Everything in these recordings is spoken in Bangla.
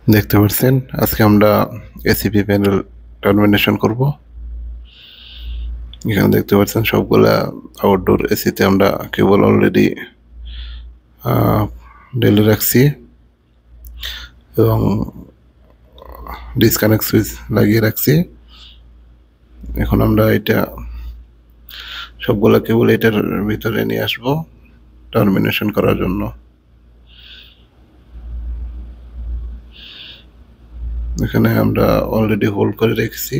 দেখতে পাচ্ছেন আজকে আমরা এসিপি প্যানেল টার্মিনেশন করব। এখানে দেখতে পাচ্ছেন সবগুলা আউটডোর এসিতে আমরা কেবল অলরেডি ঢেলে রাখছি এবং ডিসকানেক্ট সুইচ লাগিয়ে রাখছি। এখন আমরা এটা সবগুলা কেবল এটার ভিতরে নিয়ে আসব টার্মিনেশন করার জন্য। এখানে আমরা অলরেডি হোল্ড করে রেখেছি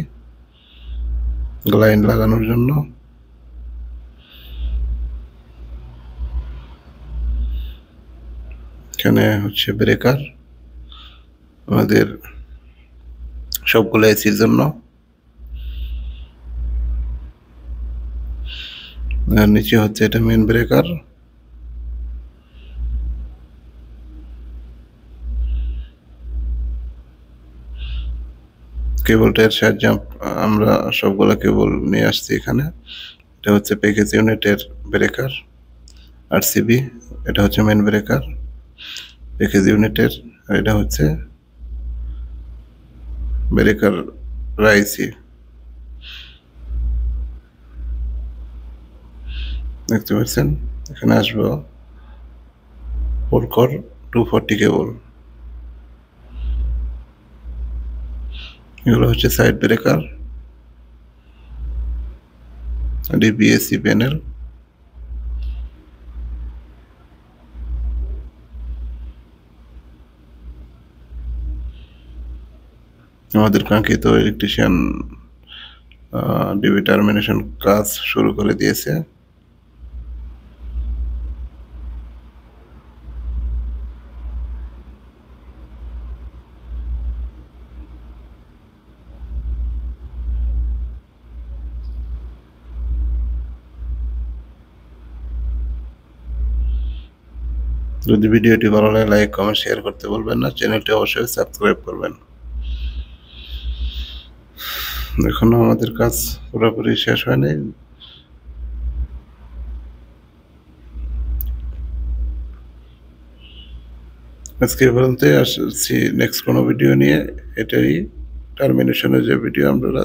লাইন লাগানোর জন্য। এখানে হচ্ছে ব্রেকার আমাদের সবগুলো এসির জন্য, আর নিচে হচ্ছে এটা মেন ব্রেকার। কেবলটার সাহায্যে আমরা সবগুলো কেবল নিয়ে আসছি এখানে। এটা হচ্ছে প্যাকেজ ইউনিটের ব্রেকার আরসিবি, এটা হচ্ছে মেন ব্রেকার প্যাকেজ ইউনিটের, আর এটা হচ্ছে ব্রেকার আইসি। দেখতে পাচ্ছেন এখানে আসবো 4 কোর 240 কেবল। এগুলো হচ্ছে সাইড ব্রেকার, ডিবিএসি প্যানেল। আমাদের কাঙ্ক্ষিত ইলেকট্রিশিয়ান ডিবি টার্মিনেশন কাজ শুরু করে দিয়েছে। যদি ভিডিওটি ভালো লাগে লাইক কমেন্ট শেয়ার করতে বলবেন না, চ্যানেলটি অবশ্যই সাবস্ক্রাইব করবেন। এখনো আমাদের কাজ পুরোপুরি শেষ হয়নি। আজকে এই পর্যন্তই, আসছি নেক্সট কোনো ভিডিও নিয়ে। এটাই টার্মিনেশনের যে ভিডিও আমরা